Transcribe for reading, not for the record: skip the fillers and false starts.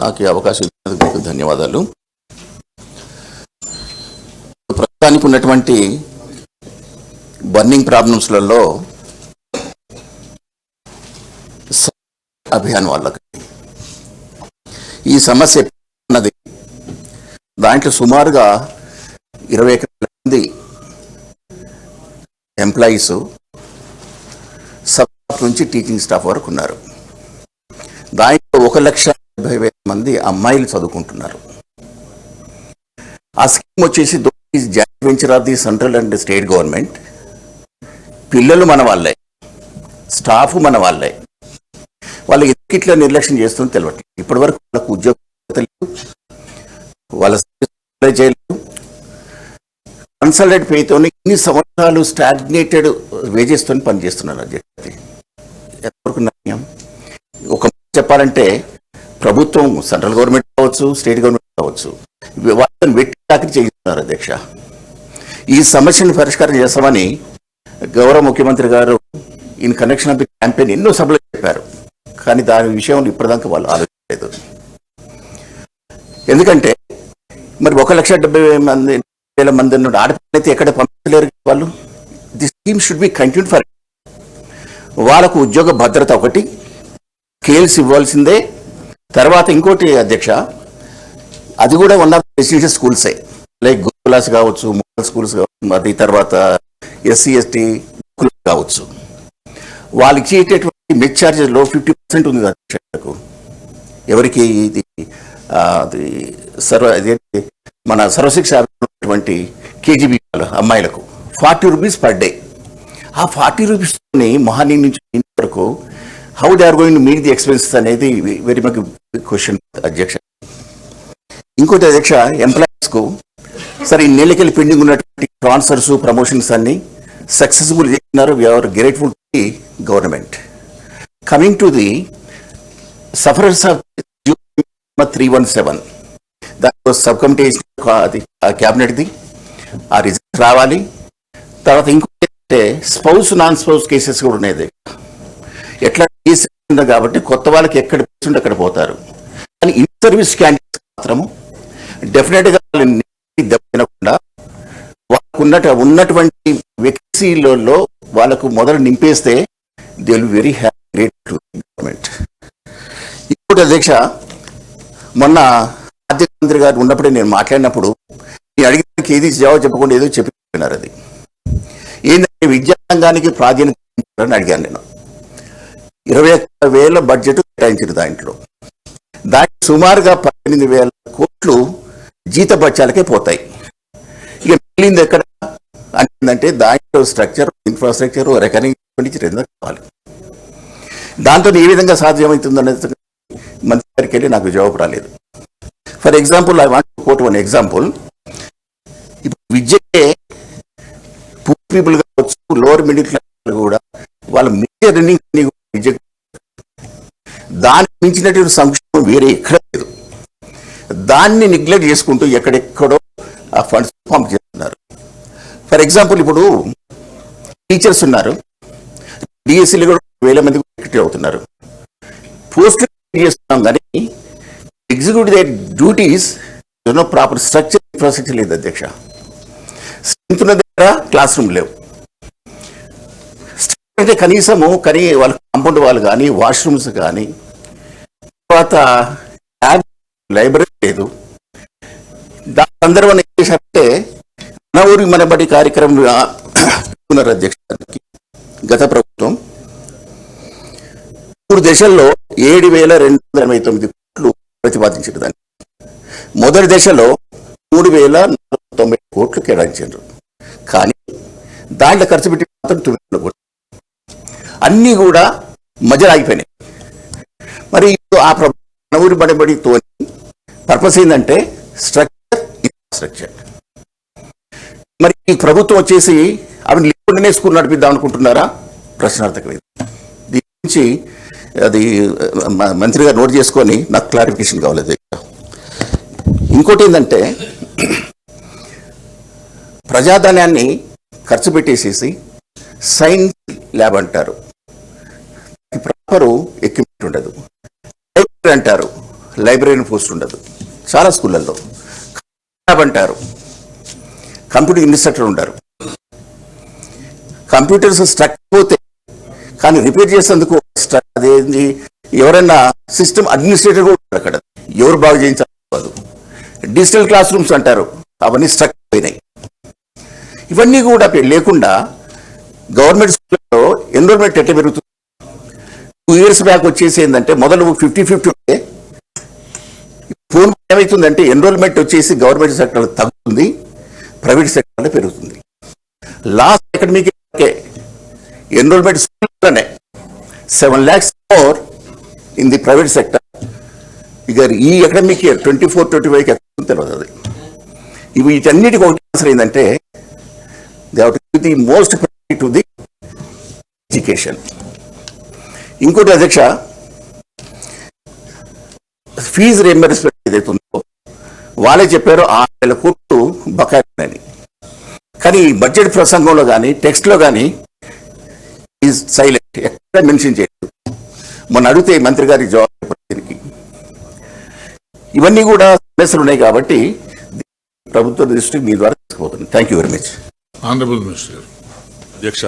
నాకు ఈ అవకాశం ఇచ్చినందుకు ధన్యవాదాలు. ప్రస్తుతానికి ఉన్నటువంటి బర్నింగ్ ప్రాబ్లమ్స్లలో అభియాన్ వాళ్ళకి ఈ సమస్య ఉన్నది. దాంట్లో సుమారుగా 21 మంది ఎంప్లాయీస్ సబ్ నుంచి టీచింగ్ స్టాఫ్ వరకు ఉన్నారు. దాంట్లో 1,70,000 మంది అమ్మాయిలు చదువుకుంటున్నారు. ఆ స్కీమ్ వచ్చేసి joint venture of the central and state government. పిల్లలు మన వాళ్ళే, స్టాఫ్ మన వాళ్ళే. వాళ్ళు ఎందుకు ఇట్లా నిర్లక్ష్యం చేస్తుందో తెలియట్లేదు. ఇప్పటి వరకు వాళ్ళకు ఉద్యోగం లేదు, వాళ్ళ చేయలేదు. కన్సల్టెంట్ పేతో ఇన్ని సంవత్సరాలు స్టాగ్నేటెడ్ వేజెస్తో పనిచేస్తున్నారు. అధ్యక్ష ఎంతవరకు న్యాయం? ఒక చెప్పాలంటే ప్రభుత్వం సెంట్రల్ గవర్నమెంట్ కావచ్చు, స్టేట్ గవర్నమెంట్ కావచ్చు, వాళ్ళని వెట్టి చాకరీ చేయిస్తున్నారు. అధ్యక్ష, ఈ సమస్యను పరిష్కారం చేస్తామని గౌరవ ముఖ్యమంత్రి గారు in connection of the campaign ఎన్నో సభలు చెప్పారు. కానీ దాని విషయంలో ఇప్పటిదాకా వాళ్ళు ఆలోచించలేదు. ఎందుకంటే మరి 1,70,000 మంది ఆడపిల్లలైతే ఎక్కడ పంపించలేరు వాళ్ళు. The scheme should be continued for. వాళ్ళకు ఉద్యోగ భద్రత ఒకటి, స్కేల్స్ ఇవ్వాల్సిందే. తర్వాత ఇంకోటి అధ్యక్ష, అది కూడా one of residential స్కూల్సే, like gurukuls కావచ్చు, మోడల్ స్కూల్స్ కావచ్చు, అది తర్వాత SC ST కావచ్చు. వాళ్ళకి ఇచ్చేటటువంటి మెచ్ ఛార్జెస్లో 50% ఉంది అధ్యక్షకు. ఎవరికి ఇది మన సర్వశిక్ష ఉన్నటువంటి KGB అమ్మాయిలకు 40 రూపీస్ పర్ డే. ఆ 40 రూపీస్ని మార్నింగ్ నుంచి వరకు how they are going to meet the expenses అనేది వెరీ మచ్ క్వశ్చన్ అధ్యక్ష. ఇంకోటి అధ్యక్ష, ఎంప్లాయీస్కు సరే ఇన్నేళ్ళకెళ్ళి పెండింగ్ ఉన్నటువంటి ట్రాన్స్ఫర్స్, ప్రమోషన్స్ అన్ని సక్సెస్ఫుల్ చేస్తున్నారు. We are grateful to the government. Coming to the sufferers of 317, దాంట్లో సబ్ కమిటీ క్యాబినెట్ది ఆ రిజల్ట్ రావాలి. తర్వాత ఇంకొకటి స్పౌస్ నాన్ స్పౌస్ కేసెస్ కూడా ఉన్నాయి. ఎట్లా కేసు ఉంది కాబట్టి కొత్త వాళ్ళకి ఎక్కడ ఉంటే అక్కడ పోతారు. కానీ ఇన్ సర్వీస్ క్యాండిడేట్స్ మాత్రము డెఫినెట్గా దెబ్బతినకుండా వాళ్ళకు ఉన్నటువంటి వ్యక్తిలో వాళ్ళకు మొదలు నింపేస్తే they will very great to government. ఇప్పుడు అధ్యక్ష, మొన్న ఆర్థిక మంత్రి గారు ఉన్నప్పుడే నేను మాట్లాడినప్పుడు నేను అడిగిన ఏది జవాబు చెప్పకుండా ఏదో చెప్పినారు. అది ఏంటంటే విద్యారంగానికి ప్రాధాన్యత అని అడిగాను నేను. 21,000 బడ్జెట్ కేటాయించారు. దాంట్లో సుమారుగా 18,000 కోట్లు జీతభత్యాలకే పోతాయి. ఇక మిగిలింది ఎక్కడ అంటే దాంట్లో స్ట్రక్చర్, ఇన్ఫ్రాస్ట్రక్చర్, రికరింగ్ ఎక్స్పెండిచర్ ఎందుకు కావాలి. దాంతో ఏ విధంగా సాధ్యమవుతుందనేది మంత్రి గారికి వెళ్ళి నాకు జవాబు రాలేదు. For example, I want to quote one example. ఇప్పుడు విద్యకే పూర్ పీపుల్ కావచ్చు, లోవర్ మిడిల్ క్లాస్ కూడా వాళ్ళ మేజర్ రన్నింగ్ విద్య, దానికి మించినటువంటి సంక్షేమం వేరే ఎక్కడ లేదు. దాన్ని నెగ్లెక్ట్ చేసుకుంటూ ఎక్కడెక్కడో ఆ ఫండ్స్ పంప్ చేస్తున్నారు. ఫర్ ఎగ్జాంపుల్, ఇప్పుడు టీచర్స్ ఉన్నారు, డిఎస్సీలు కూడా 1,000 మంది ఎక్టివ్ అవుతున్నారు. పోస్టులు చేస్తున్నాం కానీ executive duties proper structure, infrastructure లేదు అధ్యక్ష. స్ట్రెంత్ ఉన్న దగ్గర క్లాస్ రూమ్ లేవు. అంటే కనీసము వాళ్ళ కాంపౌండ్ వాళ్ళు కానీ, వాష్రూమ్స్ కానీ, తర్వాత లైబ్రరీ లేదు. దాని సందర్భంగా ఏం చేశారంటే మన ఊరికి మన బడి కార్యక్రమం పెట్టుకున్నారు అధ్యక్షుడికి గత ప్రభుత్వం. 3 దశల్లో 7,289 కోట్లు ప్రతిపాదించారు. దాన్ని మొదటి దశలో 3,090 కోట్లు కేటాయించారు. కానీ దాంట్లో ఖర్చు పెట్టి మాత్రం 9 కోట్లు. అన్నీ కూడా మధ్యలో ఆగిపోయినాయి. మరి ఆ మన ఊరి బడితో పర్పస్ ఏంటంటే స్ట్రక్చర్, ఇన్ఫ్రాస్ట్రక్చర్. మరి ఈ ప్రభుత్వం వచ్చేసి అవి లేకుండానే స్కూల్ నడిపిద్దాం అనుకుంటున్నారా? ప్రశ్నార్థకమైంది. దీని గురించి అది మంత్రి గారు నోట్ చేసుకొని నాకు క్లారిఫికేషన్ కావాలి. ఇంకోటి ఏంటంటే ప్రజాధనాన్ని ఖర్చు పెట్టేసేసి సైన్స్ ల్యాబ్ అంటారు, ప్రాపరు ఎక్విప్మెంట్ ఉండదు. అంటారు, లైబ్రరీని పోస్ట్ ఉండదు చాలా స్కూళ్ళల్లో. అంటారు కంప్యూటర్ ఇన్స్ట్రక్టర్ ఉంటారు. కంప్యూటర్స్ స్ట్రక్ పోతే కానీ రిపేర్ చేసేందుకు అదేంటి ఎవరైనా సిస్టమ్ అడ్మినిస్ట్రేటర్ కూడా ఉంటారు అక్కడ, ఎవరు బాగు చేయించాలి. డిజిటల్ క్లాస్ రూమ్స్ అంటారు, అవన్నీ స్ట్రక్ అయినాయి. ఇవన్నీ కూడా లేకుండా గవర్నమెంట్ స్కూల్లో ఎన్రోల్మెంట్ ఎట్లా పెరుగుతుంది? 2 years బ్యాక్ వచ్చేసి ఏంటంటే మొదలు 50-50 ఉంటే ఫోన్ ఏమవుతుందంటే ఎన్రోల్మెంట్ వచ్చేసి గవర్నమెంట్ సెక్టర్లో తగ్గుతుంది, ప్రైవేట్ సెక్టర్లో పెరుగుతుంది. లాస్ట్ అకాడమిక్ ఎన్రోల్మెంట్ స్కూల్లోనే 7 lakhs more in the private sector. ఇక ఈ అకాడమిక్ ఇయర్ 24-25 ఎక్కడ తెలియదు. అది ఇవి వీటన్నిటికీ ఒకటి ఆన్సర్ ఏంటంటే they have to give the most priority to the education. ఇంకోటి అధ్యక్ష, ఫీజు రియంబర్స్మెంట్ ఏదైతే ఉందో వాళ్ళే చెప్పారు 6,000 కోట్లు బకాయిలని. కానీ బడ్జెట్ ప్రసంగంలో కానీ టెక్స్ట్లో కానీ ఈజ్ సైలెంట్, ఎక్కడ మెన్షన్ చేయలేదు. మొన్న అడిగితే మంత్రి గారి జవాబు దీనికి. ఇవన్నీ కూడా సమస్యలు ఉన్నాయి కాబట్టి ప్రభుత్వ దృష్టికి మీ ద్వారా తీసుకుపోతుంది. Thank you very much. Honourable minister. అధ్యక్ష.